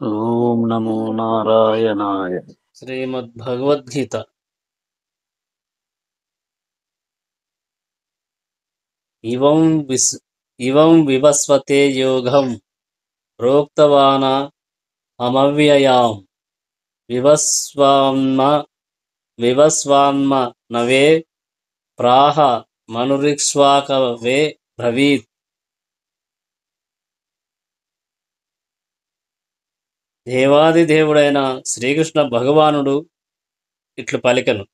ఓం నమో నారాయణాయ. శ్రీమద్భగవద్గీత ఇవం ఇవం వివస్వతే యోగం ప్రోక్తవాన అమవ్యయాం వివస్వాన్మ వివస్వాన్మ నవే ప్రాహ మనురిక్ష్వాకవే బ్రవీత్. దేవాదిదేవుడైన శ్రీకృష్ణ భగవానుడు ఇట్లు పలికెను: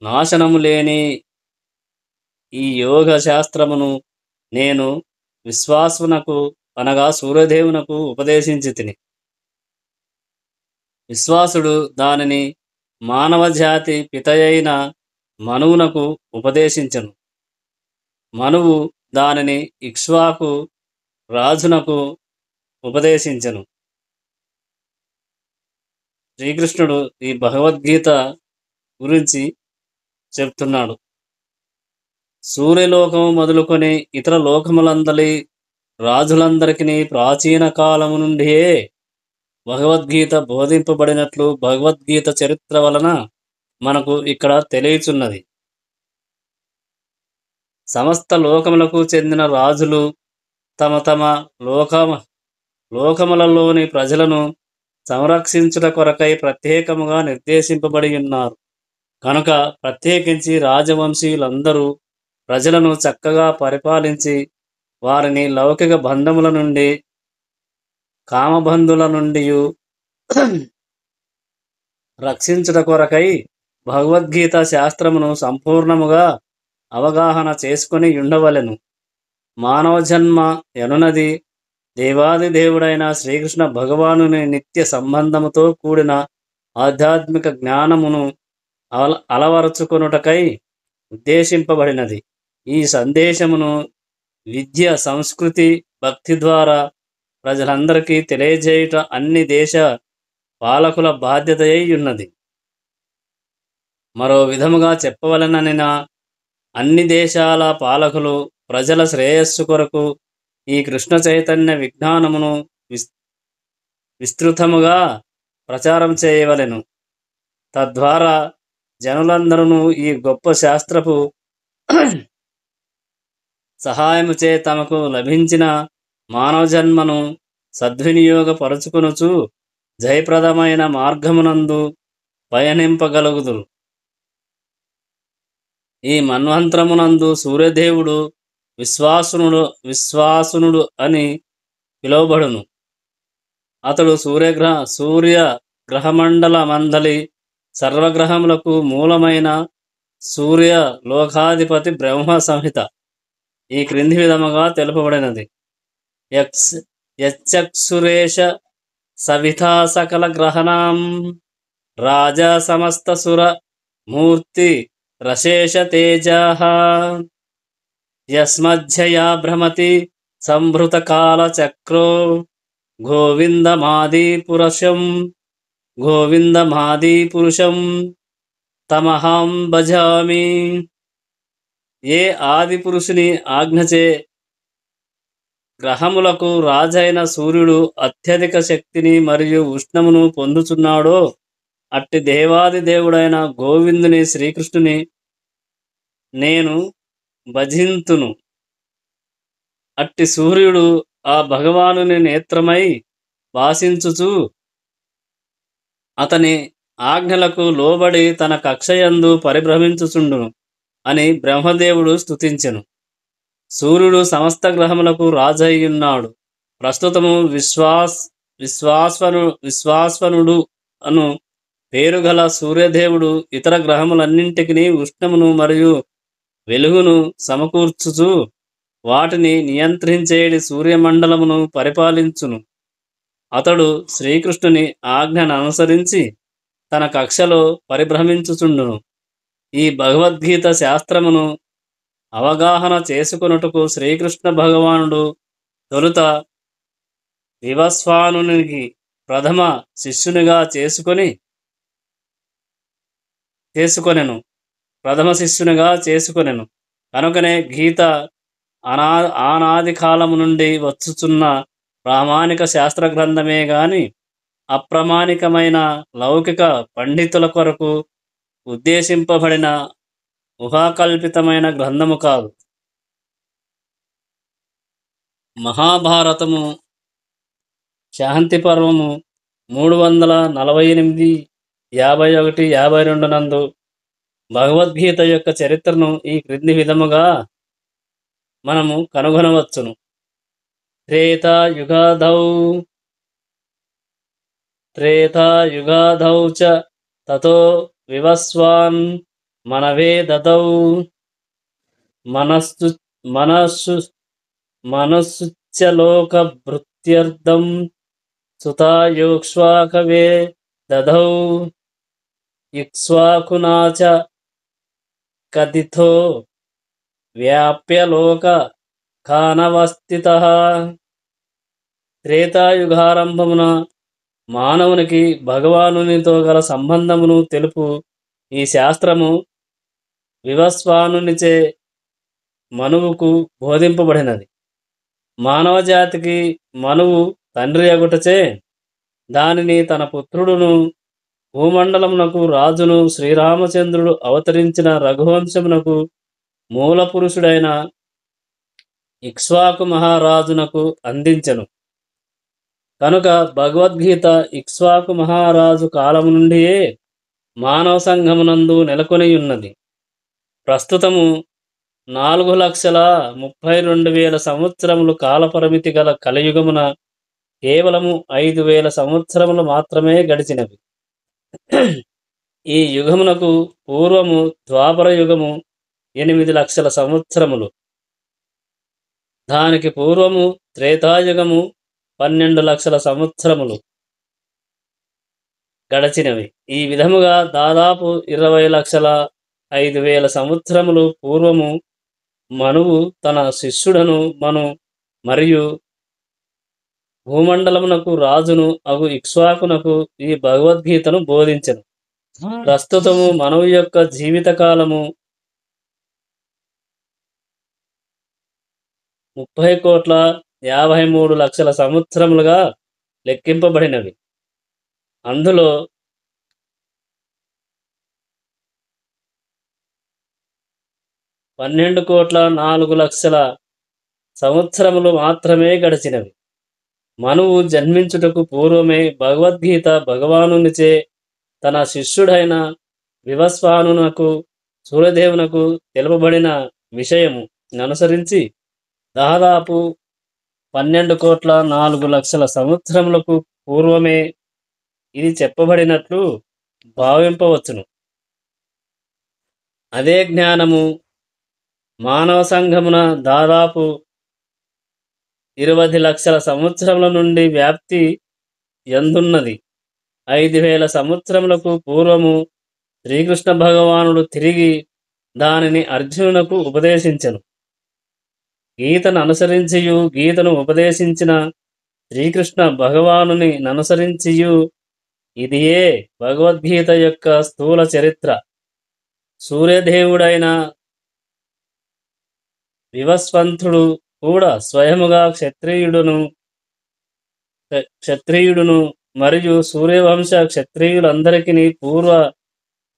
నాశనము లేని ఈ యోగ శాస్త్రమును నేను విశ్వాసునకు అనగా సూర్యదేవునకు ఉపదేశించి తిని. విశ్వాసుడు దానిని మానవజాతి పితయైన మనువునకు ఉపదేశించెను. మనువు దానిని ఇక్ష్వాకు రాజునకు ఉపదేశించెను. శ్రీకృష్ణుడు ఈ భగవద్గీత గురించి చెప్తున్నాడు. సూర్యలోకము మొదలుకొని ఇతర లోకములందలి రాజులందరికీ ప్రాచీన కాలము నుండియే భగవద్గీత బోధింపబడినట్లు భగవద్గీత చరిత్ర వలన మనకు ఇక్కడ తెలియచున్నది. సమస్త లోకములకు చెందిన రాజులు తమ తమ లోకములలోని ప్రజలను సంరక్షించుట కొరకై ప్రత్యేకముగా నిర్దేశింపబడి ఉన్నారు. కనుక ప్రత్యేకించి రాజవంశీయులందరూ ప్రజలను చక్కగా పరిపాలించి వారిని లౌకిక బంధముల నుండి కామబంధుల నుండి రక్షించుట కొరకై భగవద్గీత శాస్త్రమును సంపూర్ణముగా అవగాహన చేసుకొని ఉండవలెను. మానవ జన్మ ఎనున్నది దేవాది దేవుడైన శ్రీకృష్ణ భగవానుని నిత్య సంబంధముతో కూడిన ఆధ్యాత్మిక జ్ఞానమును అలవరుచుకొనుటకై ఉద్దేశింపబడినది. ఈ సందేశమును విద్య, సంస్కృతి, భక్తి ద్వారా ప్రజలందరికీ తెలియజేయుట అన్ని దేశ పాలకుల బాధ్యత అయి ఉన్నది. మరో విధముగా చెప్పవలననిన అన్ని దేశాల పాలకులు ప్రజల శ్రేయస్సు కొరకు ఈ కృష్ణ చైతన్య విజ్ఞానమును విస్తృతముగా ప్రచారం చేయవలెను. తద్వారా జనులందరూ ఈ గొప్ప శాస్త్రపు సహాయముచే తమకు లభించిన మానవ జన్మను సద్వినియోగపరుచుకొనుచు జయప్రదమైన మార్గమునందు పయనింపగలుగుదురు. ఈ మన్వంతరమునందు సూర్యదేవుడు విశ్వాసునుడు అని పిలువబడును. అతడు సూర్య గ్రహమండల మందలి సర్వగ్రహములకు మూలమైన సూర్య లోకాధిపతి బ్రహ్మ సంహిత ఈ క్రింది విధముగా తెలుపబడినది: యచ్చక్షురేష సవితా సకల గ్రహణం రాజా సమస్త సుర మూర్తి రశేష తేజః యస్మధ్యయా భ్రమతి సంభృత కాల చక్రో గోవిందమాది పురుషం తమహం భజామి. ఏ ఆది పురుషుని ఆజ్ఞచే గ్రహములకు రాజైన సూర్యుడు అత్యధిక శక్తిని మరియు ఉష్ణమును పొందుచున్నాడో అట్టి దేవాది దేవుడైన గోవిందుని శ్రీకృష్ణుని నేను భజింతును. అట్టి సూర్యుడు ఆ భగవానుని నేత్రమై భాషించుచు అతని ఆజ్ఞలకు లోబడి తన కక్షయందు పరిభ్రమించుచుండును అని బ్రహ్మదేవుడు స్తుతించెను. సూర్యుడు సమస్త గ్రహములకు రాజయ్యున్నాడు. ప్రస్తుతము విశ్వాస్వనుడు అను పేరుగల సూర్యదేవుడు ఇతర గ్రహములన్నింటికి ఉష్ణమును మరియు వెలుగును సమకూర్చుచు వాటిని నియంత్రించేడి సూర్యమండలమును పరిపాలించును. అతడు శ్రీకృష్ణుని ఆజ్ఞను అనుసరించి తన కక్షలో పరిభ్రమించుచుండును. ఈ భగవద్గీత శాస్త్రమును అవగాహన చేసుకొనుటకు శ్రీకృష్ణ భగవానుడు తొలుత వివస్వానునికి ప్రథమ శిష్యునిగా చేసుకొనెను. కనుకనే గీత అనాది కాలము నుండి వచ్చుచున్న ప్రామాణిక శాస్త్ర గ్రంథమే గాని అప్రామాణికమైన లౌకిక పండితుల కొరకు ఉద్దేశింపబడిన ఊహాకల్పితమైన గ్రంథము కాదు. మహాభారతము శాంతి పర్వము 348, 51, 52 నందు భగవద్గీత యొక్క చరిత్రను ఈ క్రింది విధముగా మనము కనుగొనవచ్చును. త్రేతాయుగాదౌ చ తతో వివస్వాన్ మనవే దదౌ మనస్సు మనస్సు మనస్సుచ్చలోక భృత్యర్థం సుతాయోక్ష్వాకవే దదౌ ఇక్ష్వాకునాచ కథితో వ్యాప్యలోక కానవస్థితః. త్రేతాయుగారంభమున మానవునికి భగవానునితో గల సంబంధమును తెలుపు ఈ శాస్త్రము వివస్వానునిచే మనువుకు బోధింపబడినది. మానవ జాతికి మనువు తండ్రి అగుటచే దానిని తన పుత్రుడును భూమండలమునకు రాజును శ్రీరామచంద్రుడు అవతరించిన రఘువంశమునకు మూల పురుషుడైన ఇక్ష్వాకు మహారాజునకు అందించెను. కనుక భగవద్గీత ఇక్ష్వాకు మహారాజు కాలము నుండియే మానవ సంఘమునందు నెలకొనియున్నది. ప్రస్తుతము 4,32,000 సంవత్సరములు కాలపరిమితి గల కలియుగమున కేవలము 5,000 సంవత్సరములు మాత్రమే గడిచినవి. ఈ యుగమునకు పూర్వము ద్వాపర యుగము 8 లక్షల సంవత్సరములు, దానికి పూర్వము త్రేతాయుగము 12 లక్షల సంవత్సరములు గడచినవి. ఈ విధముగా దాదాపు 20,05,000 సంవత్సరములు పూర్వము మనువు తన శిష్యుడను మరియు భూమండలమునకు రాజును అగు ఇక్ష్వాకునకు ఈ భగవద్గీతను బోధించెను. ప్రస్తుతము మనువు యొక్క జీవితకాలము 30,53,00,000 సంవత్సరములుగా లెక్కింపబడినవి. అందులో 12,04,00,000 సంవత్సరములు మాత్రమే గడిచినవి. మనువు జన్మించుటకు పూర్వమే భగవద్గీత భగవానునిచే తన శిష్యుడైన వివస్వానునకు సూర్యదేవునకు తెలుపబడిన విషయము అనుసరించి దాదాపు 12,04,00,000 సంవత్సరములకు పూర్వమే ఇది చెప్పబడినట్లు భావింపవచ్చును. అదే జ్ఞానము మానవ సంఘమున దాదాపు 20 లక్షల సంవత్సరముల నుండి వ్యాప్తి ఎందున్నది. 5,000 సంవత్సరములకు పూర్వము శ్రీకృష్ణ భగవానుడు తిరిగి దానిని అర్జునునకు ఉపదేశించెను. గీతను అనుసరించియు గీతను ఉపదేశించిన శ్రీకృష్ణ భగవానుని అనుసరించియు ఇదియే భగవద్గీత యొక్క స్థూల చరిత్ర. సూర్యదేవుడైన వివస్వంతుడు కూడా స్వయముగా క్షత్రియుడును మరియు సూర్యవంశ క్షత్రియులందరికీ పూర్వ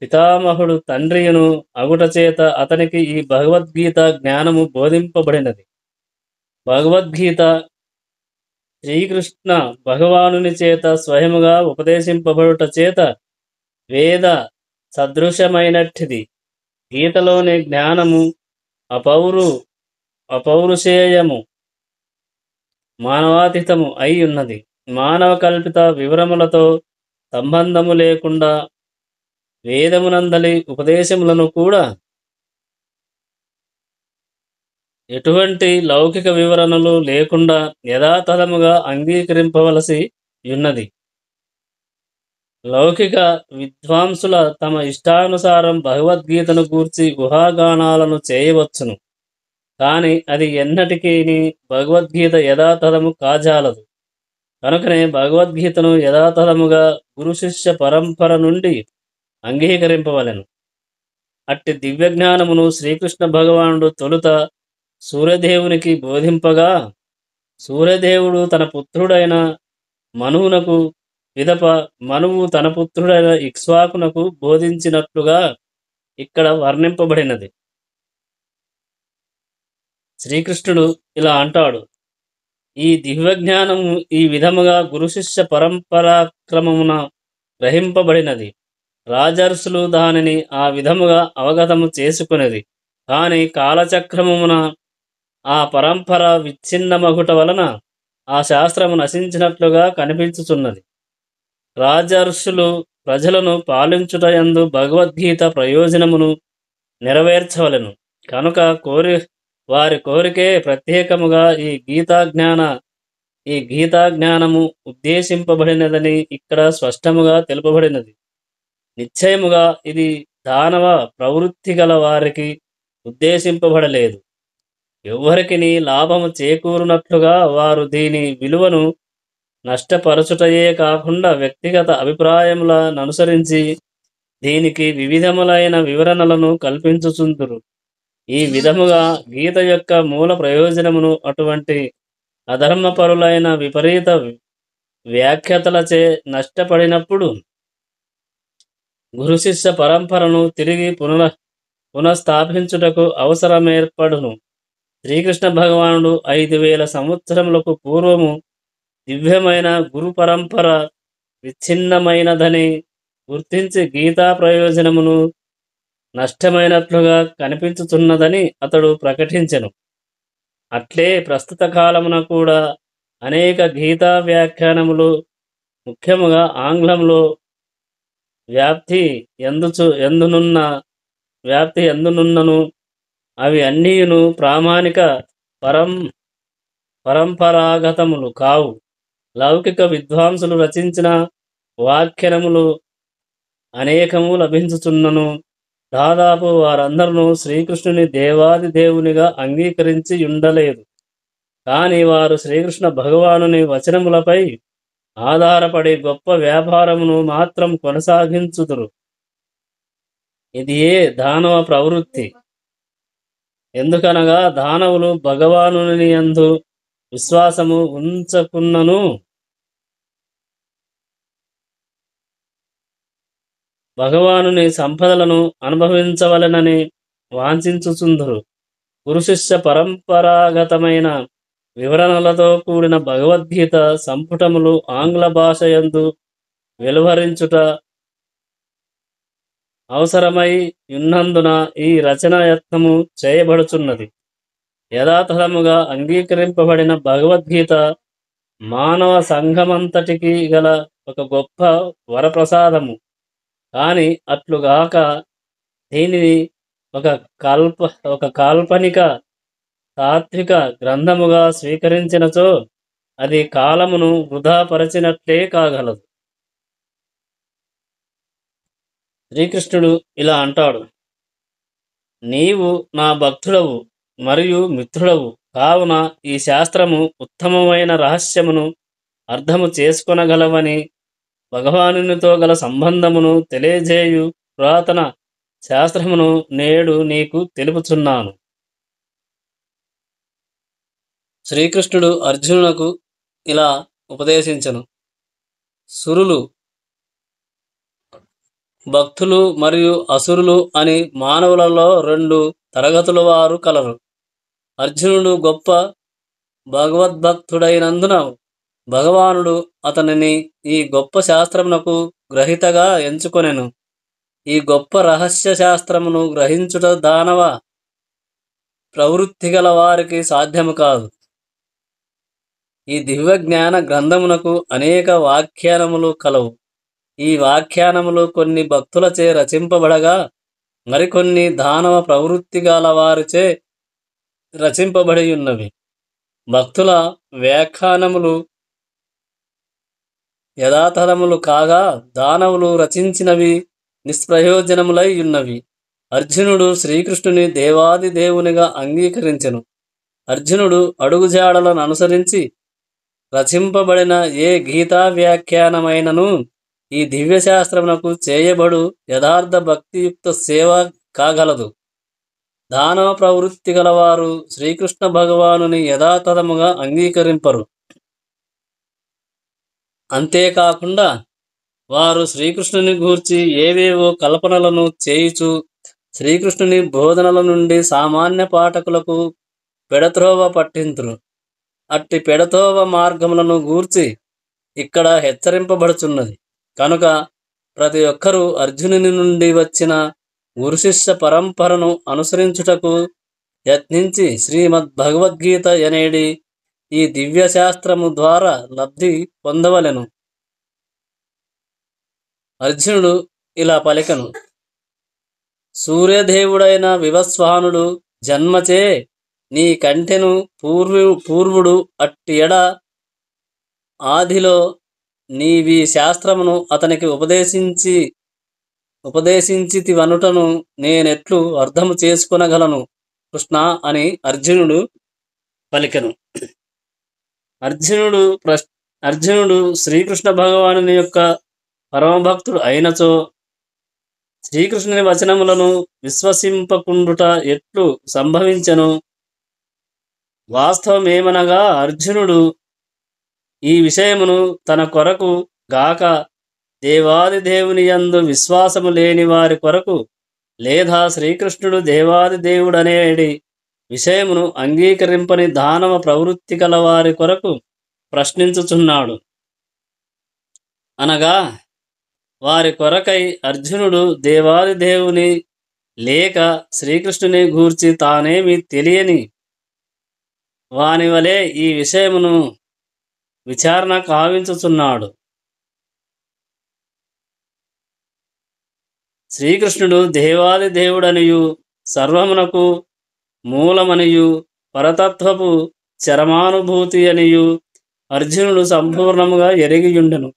పితామహుడు తండ్రియును అగుట చేత అతనికి ఈ భగవద్గీత జ్ఞానము బోధింపబడినది. భగవద్గీత శ్రీకృష్ణ భగవానుని చేత స్వయముగా ఉపదేశింపబడుట చేత వేద సదృశమైనట్టిది. గీతలోని జ్ఞానము అపౌరుషేయము, మానవాతీతము అయి ఉన్నది. మానవ కల్పిత వివరములతో సంబంధము లేకుండా వేదమునందలి ఉపదేశములను కూడా ఎటువంటి లౌకిక వివరణలు లేకుండా యథాతథముగా అంగీకరింపవలసి ఉన్నది. లౌకిక విద్వాంసుల తమ ఇష్టానుసారం భగవద్గీతను గూర్చి ఊహాగానాలను చేయవచ్చును, కానీ అది ఎన్నటికీ భగవద్గీత యథాతథము కాజాలదు. కనుకనే భగవద్గీతను యథాతథముగా గురు శిష్య పరంపర నుండి అంగీకరింపవలెను. అట్టి దివ్యజ్ఞానమును శ్రీకృష్ణ భగవానుడు తొలుత సూర్యదేవునికి బోధింపగా, సూర్యదేవుడు తన పుత్రుడైన మనువునకు పిదప మనువు తన పుత్రుడైన ఇక్ష్వాకునకు బోధించినట్లుగా ఇక్కడ వర్ణింపబడినది. శ్రీకృష్ణుడు ఇలా అంటాడు, ఈ దివ్యజ్ఞానము ఈ విధముగా గురు శిష్య పరంపరాక్రమమున గ్రహింపబడినది. రాజర్షులు దానిని ఆ విధముగా అవగతము చేసుకునేది. కానీ కాలచక్రమున ఆ పరంపర విచ్ఛిన్నమగుట వలన ఆ శాస్త్రము నశించినట్లుగా కనిపించుచున్నది. రాజర్షులు ప్రజలను పాలించుటయందు భగవద్గీత ప్రయోజనమును నెరవేర్చవలెను. కనుక వారి కోరికే ప్రత్యేకముగా ఈ గీతాజ్ఞానము ఉద్దేశింపబడినదని ఇక్కడ స్పష్టముగా తెలుపబడినది. నిశ్చయముగా ఇది దానవ ప్రవృత్తి గల వారికి ఉద్దేశింపబడలేదు. ఎవ్వరికి లాభము చేకూరునట్లుగా వారు దీని విలువను నష్టపరచుటయే కాకుండా వ్యక్తిగత అభిప్రాయములను అనుసరించి దీనికి వివిధములైన వివరణలను కల్పించుచుందురు. ఈ విధముగా గీత యొక్క మూల ప్రయోజనమును అటువంటి అధర్మపరులైన విపరీత వ్యాఖ్యతలచే నష్టపడినప్పుడు గురు శిష్య పరంపరను తిరిగి పునఃస్థాపించుటకు అవసరమేర్పడును. శ్రీకృష్ణ భగవానుడు 5000 సంవత్సరములకు పూర్వము దివ్యమైన గురు పరంపర విచ్ఛిన్నమైనదని గుర్తించి గీతా ప్రయోజనమును నష్టమైనట్లుగా కనిపించుతున్నదని అతడు ప్రకటించెను. అట్లే ప్రస్తుత కాలమున కూడా అనేక గీతా వ్యాఖ్యానములు ముఖ్యముగా ఆంగ్లంలో వ్యాప్తి ఎందునున్నను అవి అన్నీయును ప్రామాణిక పరంపరాగతములు కావు. లౌకిక విద్వాంసులు రచించిన వ్యాఖ్యానములు అనేకము లభించుచున్నను. దాదాపు వారందరూ శ్రీకృష్ణుని దేవాది దేవునిగా అంగీకరించి ఉండలేదు. కానీ వారు శ్రీకృష్ణ భగవానుని వచనములపై ఆధారపడి గొప్ప వ్యాపారమును మాత్రం కొనసాగించుదురు. ఇది దానవ ప్రవృత్తి. ఎందుకనగా దానవులు భగవానుని యందు విశ్వాసము ఉంచకున్నను భగవానుని సంపదలను అనుభవించవలెనని వాంఛించుచుందురు. గురు శిష్య పరంపరాగతమైన వివరణలతో కూడిన భగవద్గీత సంపుటములు ఆంగ్ల భాష యందు వెలువరించుట అవసరమై ఉన్నందున ఈ రచన యత్నము చేయబడుచున్నది. యథాతథముగా అంగీకరింపబడిన భగవద్గీత మానవ సంఘమంతటికి గల ఒక గొప్ప వరప్రసాదము. కానీ అట్లుగాక దీనిని ఒక కాల్పనిక తాత్విక గ్రంథముగా స్వీకరించినచో అది కాలమును వృధా పరిచినట్లే కాగలదు. శ్రీకృష్ణుడు ఇలా అంటాడు, నీవు నా భక్తుడవు మరియు మిత్రుడవు కావున ఈ శాస్త్రము ఉత్తమమైన రహస్యమును అర్థము చేసుకొనగలవని భగవానునితో గల సంబంధమును తెలియజేయు పురాతన శాస్త్రమును నేడు నీకు తెలుపుచున్నాను. శ్రీకృష్ణుడు అర్జునునకు ఇలా ఉపదేశించెను. సురులు, భక్తులు మరియు అసురులు అని మానవులలో 2 తరగతుల వారు కలరు. అర్జునుడు గొప్ప భగవద్భక్తుడైనందున భగవానుడు అతనిని ఈ గొప్ప శాస్త్రమునకు గ్రహీతగా ఎంచుకొనెను. ఈ గొప్ప రహస్య శాస్త్రమును గ్రహించుట దానవ ప్రవృత్తి గల వారికి సాధ్యము కాదు. ఈ దివ్య జ్ఞాన గ్రంథమునకు అనేక వ్యాఖ్యానములు కలవు. ఈ వ్యాఖ్యానములు కొన్ని భక్తులచే రచింపబడగా మరికొన్ని దానవ ప్రవృత్తి గల వారిచే రచింపబడి ఉన్నవి. భక్తుల వ్యాఖ్యానములు యథాతథములు కాగా దానవులు రచించినవి నిష్ప్రయోజనములై ఉన్నవి. అర్జునుడు శ్రీకృష్ణుని దేవాది దేవునిగా అంగీకరించెను. అర్జునుడు అడుగుజాడలను అనుసరించి రచింపబడిన ఏ గీతా వ్యాఖ్యానమైనను ఈ దివ్యశాస్త్రమునకు చేయబడు యథార్థ భక్తియుక్త సేవ కాగలదు. దానవ ప్రవృత్తి గలవారు శ్రీకృష్ణ భగవానుని యథాతథముగా అంగీకరింపరు. అంతేకాకుండా వారు శ్రీకృష్ణుని గూర్చి ఏవేవో కల్పనలను చేయుచు శ్రీకృష్ణుని బోధనల నుండి సామాన్య పాఠకులకు పెడత్రోవ పట్టింతురు. అట్టి పెడతోవ మార్గములను గూర్చి ఇక్కడ హెచ్చరింపబడుచున్నది. కనుక ప్రతి ఒక్కరూ అర్జునుని నుండి వచ్చిన గురుశిష్య పరంపరను అనుసరించుటకు యత్నించి శ్రీమద్ భగవద్గీత అనేడి ఈ దివ్య శాస్త్రము ద్వారా లబ్ధి పొందవలెను. అర్జునుడు ఇలా పలికెను: సూర్యదేవుడైన వివస్వానుడు జన్మచే నీ కంటెను పూర్వుడు అట్టి ఎడ ఆదిలో నీవీ శాస్త్రమును అతనికి ఉపదేశించితివనుటను నేనెట్లు అర్థము చేసుకొనగలను కృష్ణ అని అర్జునుడు పలికెను. అర్జునుడు శ్రీకృష్ణ భగవానుని యొక్క పరమభక్తుడు అయినచో శ్రీకృష్ణుని వచనములను విశ్వసింపకుండుట ఎట్లు సంభవించెను? వాస్తవమేమనగా అర్జునుడు ఈ విషయమును తన కొరకు గాక దేవాది దేవుని యందు విశ్వాసము లేని వారి కొరకు, లేదా శ్రీకృష్ణుడు దేవాది దేవుడనేది విషయమును అంగీకరింపని దానవ ప్రవృత్తి గల వారి కొరకు ప్రశ్నించుచున్నాడు. అనగా వారి కొరకై అర్జునుడు దేవాది దేవుని లేక శ్రీకృష్ణుని గూర్చి తానేమి తెలియని వాని వలె ఈ విషయమును విచారణ కావించుచున్నాడు. శ్రీకృష్ణుడు దేవాది దేవుడనియు సర్వమునకు మూలమనియు పరతత్వపు చరమానుభూతి అనియు అర్జునుడు సంపూర్ణముగా ఎరిగియుండెను.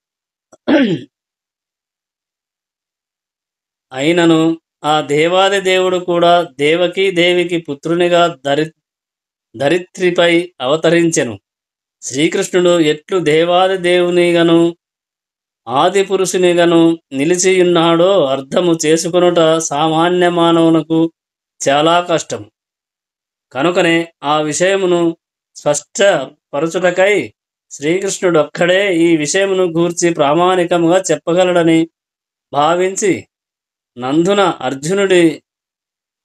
అయినను ఆ దేవాది దేవుడు కూడా దేవకీ దేవికి పుత్రునిగా ధరిత్రిపై అవతరించెను. శ్రీకృష్ణుడు ఎట్లు దేవాది దేవునిగను ఆది పురుషునిగను నిలిచియున్నాడో అర్థము చేసుకొనుట సామాన్య మానవునకు చాలా కష్టం. కనుకనే ఆ విషయమును స్పష్టపరచుటకై శ్రీకృష్ణుడు ఒక్కడే ఈ విషయమును గూర్చి ప్రామాణికముగా చెప్పగలడని భావించి నందున అర్జునుడి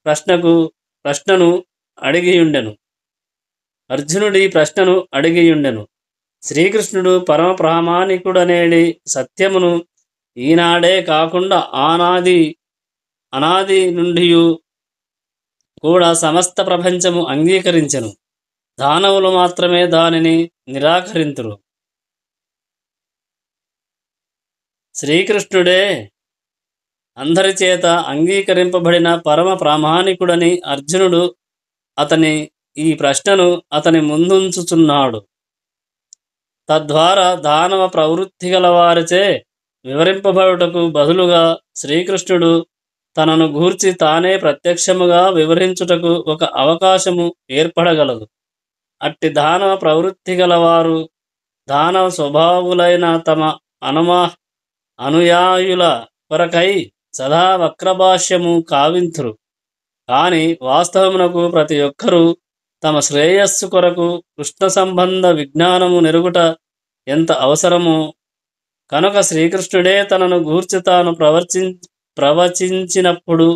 ప్రశ్నను అడిగియుండెను. శ్రీకృష్ణుడు పరమ ప్రామాణికుడనేది సత్యమును ఈనాడే కాకుండా అనాది నుండి కూడా సమస్త ప్రపంచము అంగీకరించెను. దానవులు మాత్రమే దానిని నిరాకరింతురు. శ్రీకృష్ణుడే అందరి చేత అంగీకరింపబడిన పరమ ప్రామాణికుడని అర్జునుడు ఈ ప్రశ్నను అతని ముందుంచుచున్నాడు. తద్వారా దానవ ప్రవృత్తి గల వారిచే వివరింపబడుటకు బదులుగా శ్రీకృష్ణుడు తనను గూర్చి తానే ప్రత్యక్షముగా వివరించుటకు ఒక అవకాశము ఏర్పడగలదు. అట్టి దానవ ప్రవృత్తి గలవారు దానవ స్వభావులైన తమ అనుయాయుల కొరకై సదా వక్రభాష్యము కావింతురు. కానీ వాస్తవమునకు ప్రతి ఒక్కరూ తమ శ్రేయస్సు కొరకు కృష్ణ సంబంధ విజ్ఞానము నెరుగుట ఎంత అవసరమో కనుక శ్రీకృష్ణుడే తనను గూర్చి తాను ప్రవచించినప్పుడు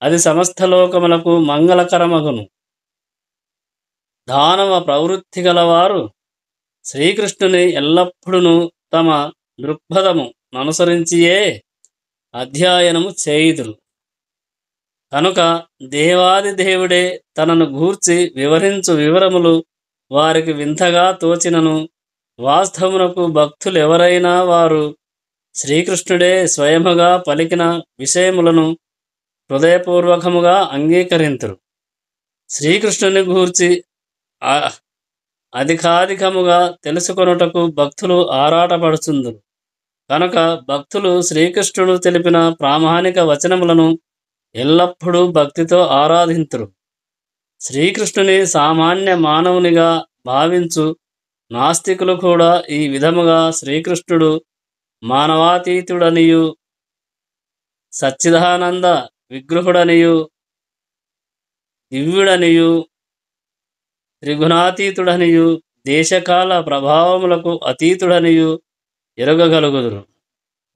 అది సమస్త లోకములకు మంగళకరమగును. దానవ ప్రవృత్తి గలవారు శ్రీకృష్ణుని ఎల్లప్పుడూ తమ దృక్పథము అనుసరించియే అధ్యయనము చేయుదురు. కనుక దేవాది దేవుడే తనను గూర్చి వివరించు వివరములు వారికి వింతగా తోచినను వాస్తవమునకు భక్తులెవరైనా వారు శ్రీకృష్ణుడే స్వయముగా పలికిన విషయములను హృదయపూర్వకముగా అంగీకరింతురు. శ్రీకృష్ణుని గూర్చి అధికాధికముగా తెలుసుకొనుటకు భక్తులు ఆరాటపడుచుందురు. కనుక భక్తులు శ్రీకృష్ణుడు తెలిపిన ప్రామాణిక వచనములను ఎల్లప్పుడూ భక్తితో ఆరాధింతురు. శ్రీకృష్ణుని సామాన్య మానవునిగా భావించు నాస్తికులు కూడా ఈ విధముగా శ్రీకృష్ణుడు మానవాతీతుడనియు సచ్చిదానంద విగ్రహుడనియు దివ్యుడనియు త్రిగుణాతీతుడనియు దేశకాల ప్రభావములకు అతీతుడనియు ఎరుగగలుగుదురు.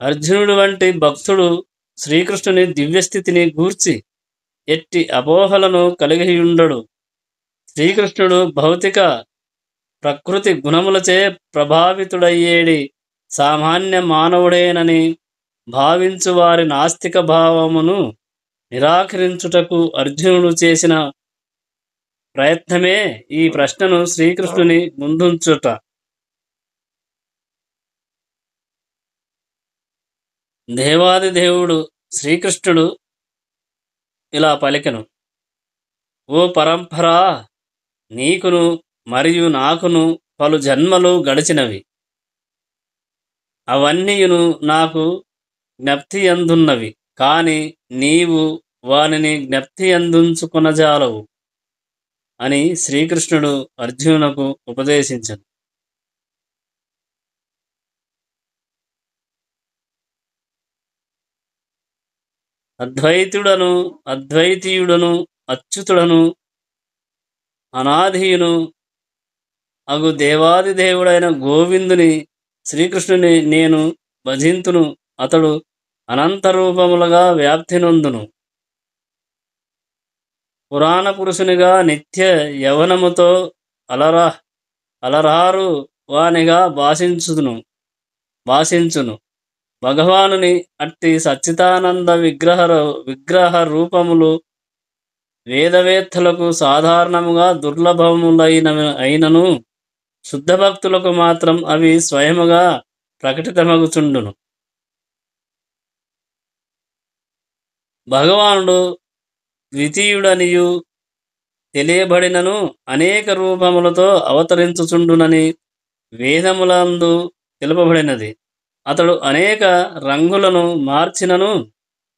అర్జునుడు వంటి భక్తుడు శ్రీకృష్ణుని దివ్యస్థితిని గూర్చి ఎట్టి అపోహలను కలిగియుండడు. శ్రీకృష్ణుడు భౌతిక ప్రకృతి గుణములచే ప్రభావితుడయ్యేడి సామాన్య మానవుడేనని భావించు వారి నాస్తిక భావమును నిరాకరించుటకు అర్జునుడు చేసిన ప్రయత్నమే ఈ ప్రశ్నను శ్రీకృష్ణుని ముందుంచుట. దేవాది దేవుడు శ్రీకృష్ణుడు ఇలా పలికెను: ఓ పరంపరా, నీకును మరియు నాకును పలు జన్మలు గడిచినవి. అవన్నీయును నాకు జ్ఞప్తియందున్నవి, కాని నీవు వానిని జ్ఞప్తియందుంచుకొనజాలవు అని శ్రీకృష్ణుడు అర్జునునకు ఉపదేశించెను. అద్వైతీయుడను అచ్యుతుడను అనాధియును అగు దేవాది దేవుడైన గోవిందుని శ్రీకృష్ణుని నేను భజింతును. అతడు అనంత రూపములుగా వ్యాప్తి నొందును. పురాణ పురుషునిగా నిత్య యవనముతో అలరారు వానిగా భాషించును. భగవానుని అట్టి సచ్చిదానంద విగ్రహ రూపములు వేదవేత్తలకు సాధారణముగా అయినను శుద్ధ భక్తులకు మాత్రం అవి స్వయముగా ప్రకటితమగుచుండును. భగవానుడు ద్వితీయుడనియు తెలియబడినను అనేక రూపములతో అవతరించుచుండునని వేదములందు తెలుపబడినది. అతడు అనేక రంగులను మార్చినను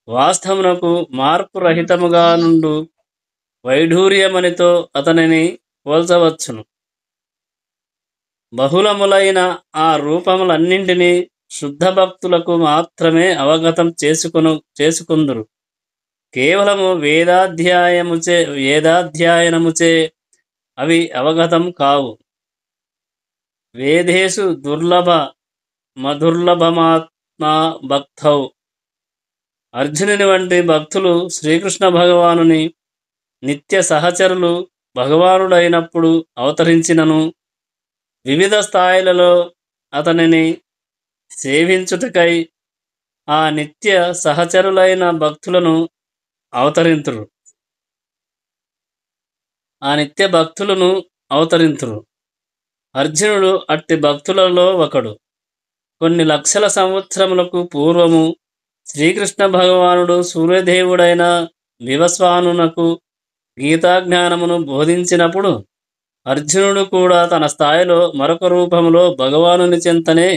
వాస్తవమునకు మార్పు రహితముగా నుండు వైఢూర్యమనితో అతనిని పోల్చవచ్చును. బహుళములైన ఆ రూపములన్నింటినీ శుద్ధ భక్తులకు మాత్రమే అవగతం చేసుకుందురు. కేవలము వేదాధ్యయనముచే అవి అవగతం కావు. వేదేషు మధుర్లభమాత్మా భక్తౌ. అర్జునుని వంటి భక్తులు శ్రీకృష్ణ భగవానుని నిత్య సహచరులు భగవానుడైనప్పుడు అవతరించినను వివిధ స్థాయిలలో అతనిని సేవించుటకై ఆ నిత్య సహచరులైన భక్తులను అవతరింతురు. అర్జునుడు అట్టి భక్తులలో ఒకడు. కొన్ని లక్షల సంవత్సరములకు పూర్వము శ్రీకృష్ణ భగవానుడు సూర్యదేవుడైన వివస్వానునకు గీతాజ్ఞానమును బోధించినప్పుడు అర్జునుడు కూడా తన స్థాయిలో మరొక రూపములో భగవానుని చెంతనే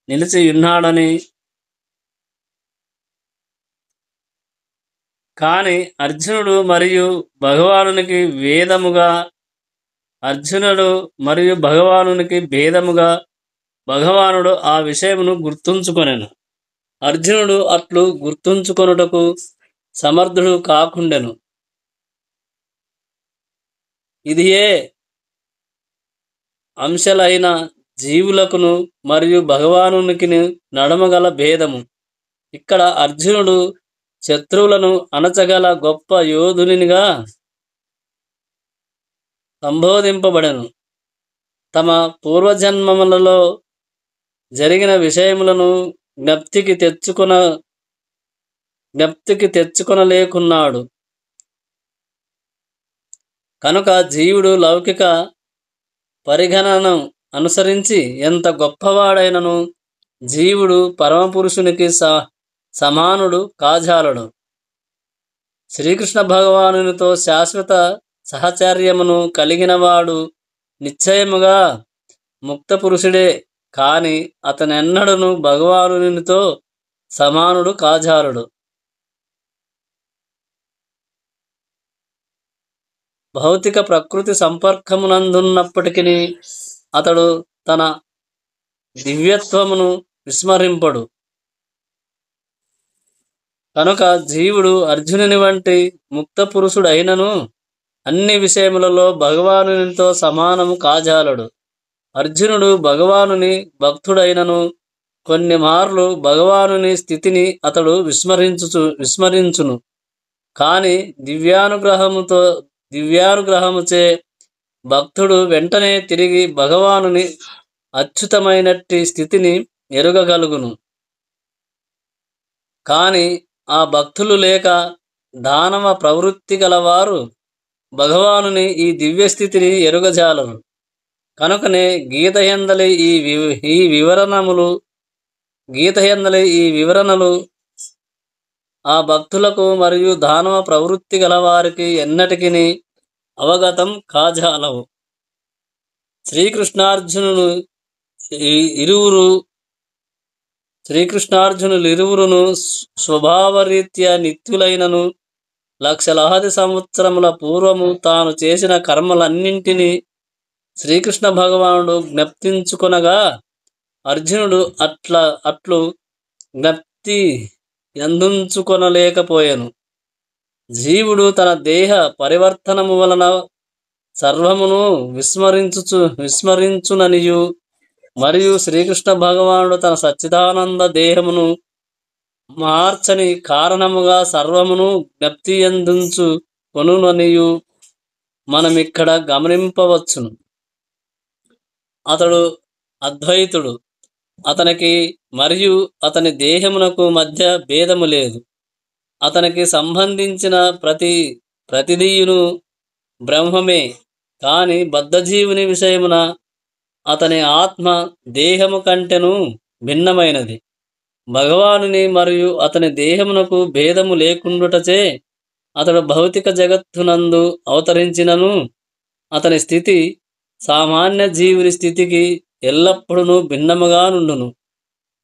నిలిచి ఉన్నాడని, కాని అర్జునుడు మరియు భగవానునికి భేదముగా భగవానుడు ఆ విషయమును గుర్తుంచుకొనెను. అర్జునుడు అట్లు గుర్తుంచుకొనుటకు సమర్థుడు కాకుండెను. ఇదియే అంశలైన జీవులకును మరియు భగవానునికి నడమగల భేదము. ఇక్కడ అర్జునుడు శత్రువులను అణచగల గొప్ప యోధునిగా సంబోధింపబడెను. తమ పూర్వజన్మములలో జరిగిన విషయములను జ్ఞప్తికి తెచ్చుకొనలేకున్నాడు. కనుక జీవుడు లౌకిక పరిగణనను అనుసరించి ఎంత గొప్పవాడైనను జీవుడు పరమపురుషునికి సమానుడు కాజాలడు. శ్రీకృష్ణ భగవానునితో శాశ్వత సహచర్యమును కలిగినవాడు నిశ్చయముగా ముక్త పురుషుడే, కాని అతనెన్నడను భగవానునితో సమానుడు కాజాలడు. భౌతిక ప్రకృతి సంపర్కమునందున్నప్పటికీ అతడు తన దివ్యత్వమును విస్మరింపడు. కనుక జీవుడు అర్జునుని వంటి ముక్త పురుషుడైనను అన్ని విషయములలో భగవానునితో సమానము కాజాలడు. అర్జునుడు భగవానుని భక్తుడైనను కొన్ని మార్లు భగవానుని స్థితిని అతడు విస్మరించును. కాని దివ్యానుగ్రహముచే భక్తుడు వెంటనే తిరిగి భగవానుని అచ్యుతమైనట్టి స్థితిని ఎరుగగలుగును. కాని ఆ భక్తులు లేక దానవ ప్రవృత్తి గలవారు భగవానుని ఈ దివ్య స్థితిని ఎరుగజాలరు. కనుకనే గీతయందలి ఈ వివరణలు ఆ భక్తులకు మరియు దానవ ప్రవృత్తి గలవారికి ఎన్నటికిని అవగతం కాజాలవు. శ్రీకృష్ణార్జునులిరువురును స్వభావరీత్యా నిత్యులైనను లక్షలాది సంవత్సరముల పూర్వము తాను చేసిన కర్మలన్నింటినీ శ్రీకృష్ణ భగవానుడు జ్ఞప్తించుకొనగా అర్జునుడు అట్లు జ్ఞప్తి ఎందుంచుకొనలేకపోయెను. జీవుడు తన దేహ పరివర్తనము వలన సర్వమును విస్మరించుననియు మరియు శ్రీకృష్ణ భగవానుడు తన సచ్చిదానంద దేహమును మార్చని కారణముగా సర్వమును జ్ఞప్తి ఎందుంచు కొనుననియు మనమిక్కడ గమనింపవచ్చును. అతడు అద్వైతుడు. అతనికి మరియు అతని దేహమునకు మధ్య భేదము లేదు. అతనికి సంబంధించిన ప్రతిదీయును బ్రహ్మమే. కాని బద్ధజీవుని విషయమున అతని ఆత్మ దేహము కంటెను భిన్నమైనది. భగవానుని మరియు అతని దేహమునకు భేదము లేకుండుటచే అతడు భౌతిక జగత్తునందు అవతరించినను అతని స్థితి సామాన్య జీవుని స్థితికి ఎల్లప్పుడూ భిన్నముగా నుండును.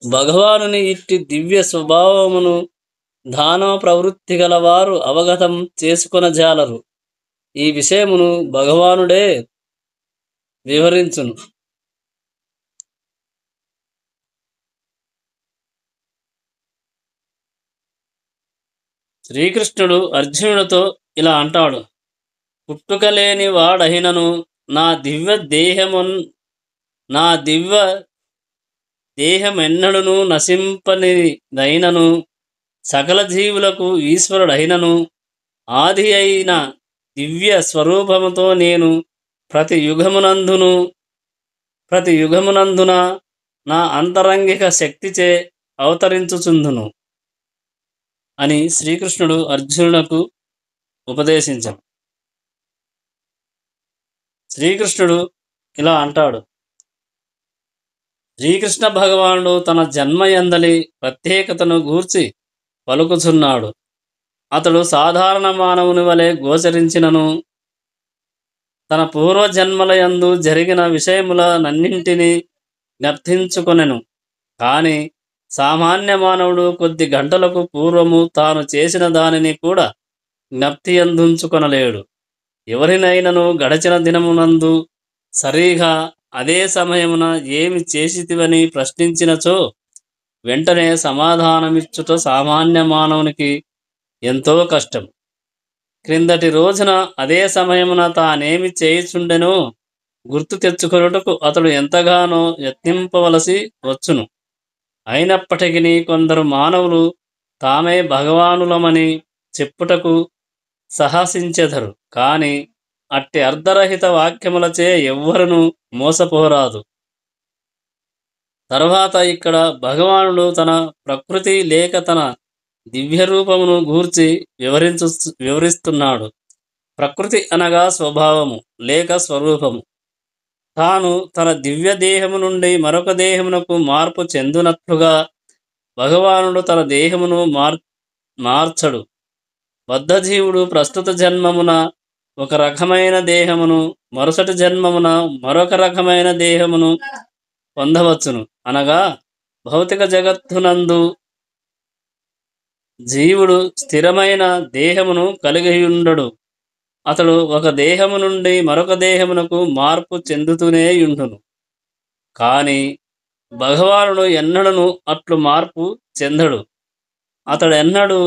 భగవానుని ఇట్టి దివ్య స్వభావమును దానవ ప్రవృత్తి గలవారు అవగతం చేసుకొనజాలరు. ఈ విషయమును భగవానుడే వివరించును. శ్రీకృష్ణుడు అర్జునుడితో ఇలా అంటాడు: పుట్టుకలేని వాడహినను నా దివ్య దేహమెన్నడును నశింపనిదైనను సకల జీవులకు ఈశ్వరుడైనను ఆది అయిన దివ్య స్వరూపముతో నేను ప్రతి యుగమునందున నా అంతరంగిక శక్తిచే అవతరించుచుందును అని శ్రీకృష్ణుడు అర్జునునకు ఉపదేశించాడు. శ్రీకృష్ణుడు ఇలా అంటాడు: శ్రీకృష్ణ భగవానుడు తన జన్మయందలి ప్రత్యేకతను గూర్చి పలుకుచున్నాడు. అతడు సాధారణ మానవుని వలె గోచరించినను తన పూర్వజన్మలయందు జరిగిన విషయములనన్నింటినీ జ్ఞప్తించుకొనెను. కాని సామాన్య మానవుడు కొద్ది గంటలకు పూర్వము తాను చేసిన దానిని కూడా జ్ఞప్తి అందుంచుకొనలేడు. ఎవరినైనను గడచిన దినమునందు సరిగా అదే సమయమున ఏమి చేసితివని ప్రశ్నించినచో వెంటనే సమాధానమిచ్చుట సామాన్య మానవునికి ఎంతో కష్టం. క్రిందటి రోజున అదే సమయమున తానేమి చేయుచుండెనో గుర్తు తెచ్చుకొనుటకు అతడు ఎంతగానో యత్నింపవలసి వచ్చును. అయినప్పటికీ కొందరు మానవులు తామే భగవానులమని చెప్పుటకు సాహసించెదరు. కాని అట్టి అర్ధరహిత వాక్యములచే ఎవ్వరును మోసపోరాదు. తర్వాత ఇక్కడ భగవానుడు తన ప్రకృతి లేక తన దివ్య రూపమును గూర్చి వివరిస్తున్నాడు. ప్రకృతి అనగా స్వభావము లేక స్వరూపము. తాను తన దివ్య దేహము నుండి మరొక దేహమునకు మార్పు చెందునట్లుగా భగవానుడు తన దేహమును మార్చడు. బద్ధజీవుడు ప్రస్తుత జన్మమున ఒక రకమైన దేహమును, మరుసటి జన్మమున మరొక రకమైన దేహమును పొందవచ్చును. అనగా భౌతిక జగత్తునందు జీవుడు స్థిరమైన దేహమును కలిగియుండడు. అతడు ఒక దేహము నుండి మరొక దేహమునకు మార్పు చెందుతూనే యుండును. కాని భగవానుడు ఎన్నడను అట్లు మార్పు చెందడు. అతడెన్నడు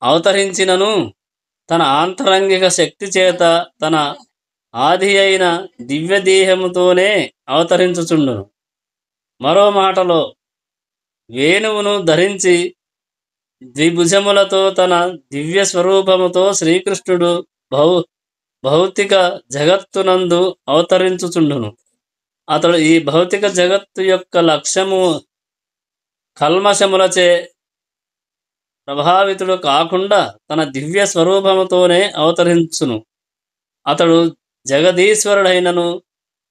అవతరించినను తన ఆంతరంగిక శక్తి చేత తన ఆది అయిన దివ్య దేహముతోనే అవతరించుచుండును. మరో మాటలో వేణువును ధరించి ద్విభుజములతో తన దివ్య స్వరూపముతో శ్రీకృష్ణుడు భౌతిక జగత్తునందు అవతరించుచుండును. అతడు ఈ భౌతిక జగత్తు యొక్క లక్ష్యము కల్మషములచే ప్రభావితుడు కాకుండా తన దివ్య స్వరూపముతోనే అవతరించును. అతడు జగదీశ్వరుడైనను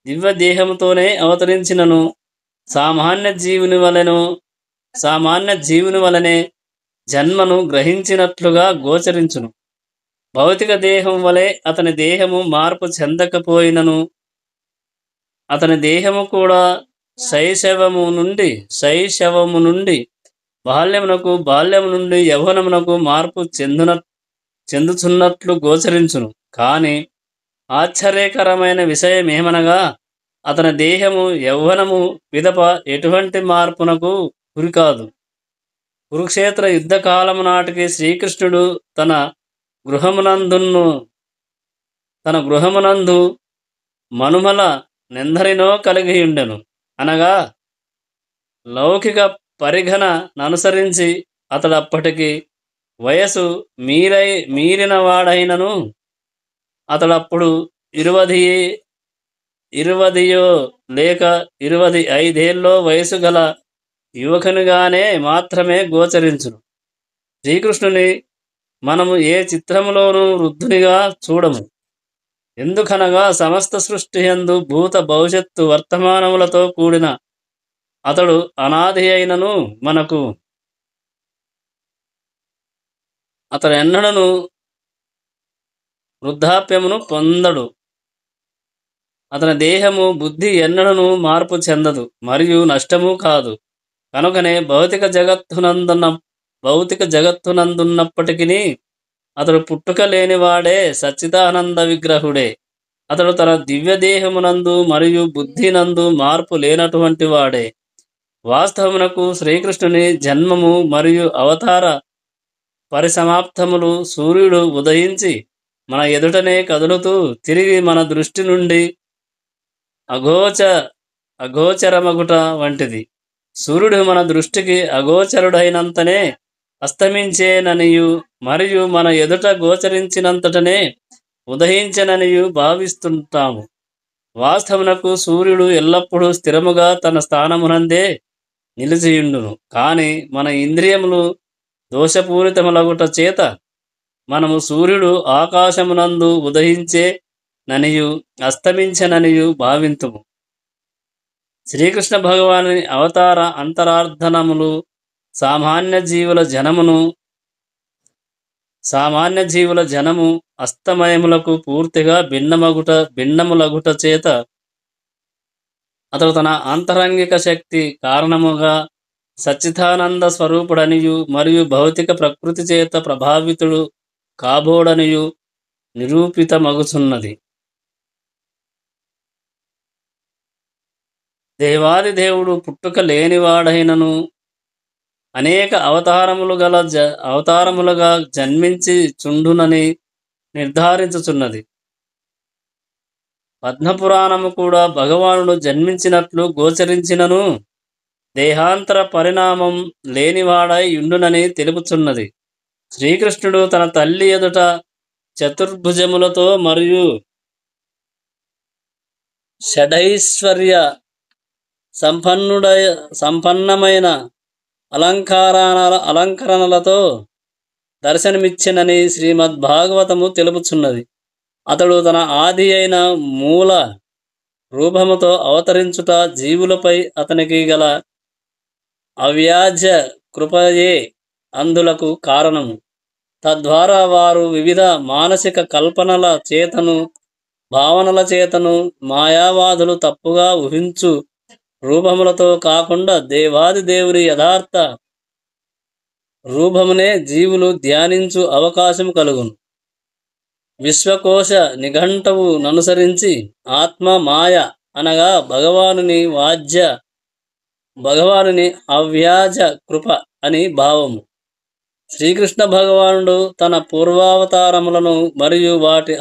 దివ్య దేహముతోనే అవతరించినను సామాన్య జీవుని వలనే జన్మను గ్రహించినట్లుగా గోచరించును. భౌతిక దేహం వలె అతని దేహము మార్పు చెందకపోయినను అతని దేహము కూడా శైశవము నుండి బాల్యము నుండి యౌవనమునకు మార్పు చెందుచున్నట్లు గోచరించును. కానీ ఆశ్చర్యకరమైన విషయమేమనగా అతని దేహము యౌవనము పిదప ఎటువంటి మార్పునకు గురికాదు. కురుక్షేత్ర యుద్ధకాలము నాటికి శ్రీకృష్ణుడు తన గృహమునందు మనుమల నెందరినో కలిగి ఉండెను. అనగా లౌకిక పరిగణననుసరించి అతడప్పటికి వయసు మీరిన వాడైనను అతడప్పుడు 20 లేక 25 వయసు గల యువకునిగానే మాత్రమే గోచరించును. శ్రీకృష్ణుని మనము ఏ చిత్రములోనూ వృద్ధునిగా చూడము. ఎందుకనగా సమస్త సృష్టి యందు భూత భవిష్యత్తు వర్తమానములతో కూడిన అతడు అనాది అయినను మనకు అతడు ఎన్నడను వృద్ధాప్యమును పొందడు. అతని దేహము బుద్ధి ఎన్నడను మార్పు చెందదు మరియు నష్టము కాదు. కనుకనే భౌతిక జగత్తునందున్నప్పటికీ అతడు పుట్టుక లేనివాడే, సచ్చిదానంద విగ్రహుడే. అతడు తన దివ్య దేహమునందు మరియు బుద్ధినందు మార్పు లేనటువంటి వాడే. వాస్తవమునకు శ్రీకృష్ణుని జన్మము మరియు అవతార పరిసమాప్తములు సూర్యుడు ఉదయించి మన ఎదుటనే కదులుతూ తిరిగి మన దృష్టి నుండి అగోచరమగుట వంటిది. సూర్యుడు మన దృష్టికి అగోచరుడైనంతనే అస్తమించేననియు మరియు మన ఎదుట గోచరించినంతటనే ఉదయించననియు భావిస్తుంటాము. వాస్తవమునకు సూర్యుడు ఎల్లప్పుడూ స్థిరముగా తన స్థానమునందే నిలిచియుండును. కానీ మన ఇంద్రియములు దోషపూరితములగుట చేత మనము సూర్యుడు ఆకాశమునందు ఉదయించే ననియు అస్తమించననియు భావింతుము. శ్రీకృష్ణ భగవానుని అవతార అంతరార్థనములు సామాన్య జీవుల జనము అస్తమయములకు పూర్తిగా భిన్నములగుట చేత అతడు తన ఆంతరంగిక శక్తి కారణముగా సచ్చిదానంద స్వరూపుడనియు మరియు భౌతిక ప్రకృతి చేత ప్రభావితుడు కాబోడనియు నిరూపితమగుచున్నది. దేవాది దేవుడు పుట్టుక లేనివాడైనను అనేక అవతారములుగా జన్మించి చుండునని నిర్ధారించుచున్నది. పద్మపురాణము కూడా భగవానుడు జన్మించినట్లు గోచరించినను దేహాంతర పరిణామం లేనివాడై యుండునని తెలుపుచున్నది. శ్రీకృష్ణుడు తన తల్లి ఎదుట చతుర్భుజములతో మరియు షడైశ్వర్య సంపన్నమైన అలంకరణలతో దర్శనమిచ్చినని శ్రీమద్భాగవతము తెలుపుచున్నది. అతడు తన ఆది అయిన మూల రూపముతో అవతరించుట జీవులపై అతనికి గల అవ్యాజ కృపయే అందులకు కారణము. తద్వారా వారు వివిధ మానసిక కల్పనల చేతను భావనల చేతను మాయావాదులు తప్పుగా ఊహించు రూపములతో కాకుండా దేవాది దేవుని యథార్థ రూపమునే జీవులు ధ్యానించు అవకాశం కలుగును. విశ్వకోశ నిఘంటువు ననుసరించి ఆత్మ మాయ అనగా భగవానుని అవ్యాజ కృప అని భావము. శ్రీకృష్ణ భగవానుడు తన పూర్వావతారములను మరియు వాటి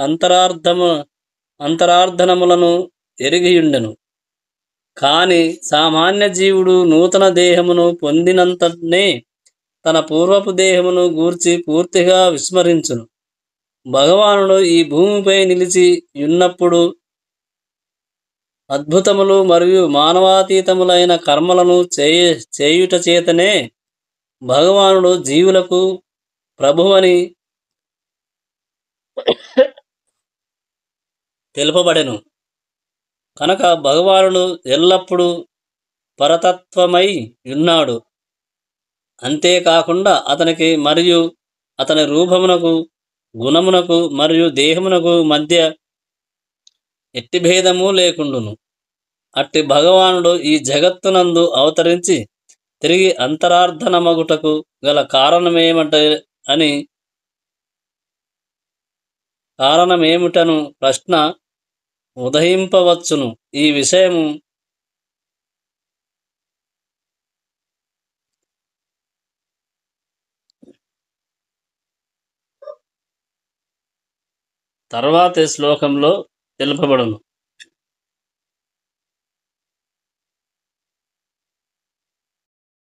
అంతరార్థనములను ఎరిగియుండెను కాని సామాన్య జీవుడు నూతన దేహమును పొందినంతనే తన పూర్వపు దేహమును గూర్చి పూర్తిగా విస్మరించును. భగవానుడు ఈ భూమిపై నిలిచి ఉన్నప్పుడు అద్భుతములు మరియు మానవాతీతములైన కర్మలను చేయుట చేతనే భగవానుడు జీవులకు ప్రభువని తెలుపబడెను. కనుక భగవానుడు ఎల్లప్పుడూ పరతత్వమై ఉన్నాడు. అంతేకాకుండా అతనికి మరియు అతని రూపమునకు, గుణమునకు మరియు దేహమునకు మధ్య ఎట్టి భేదము లేకుండును. అట్టి భగవానుడు ఈ జగత్తునందు అవతరించి తిరిగి అంతరార్థనమగుటకు గల కారణమేమిటను ప్రశ్న ఉదయింపవచ్చును. ఈ విషయము తర్వాతి శ్లోకంలో తెలుపబడును.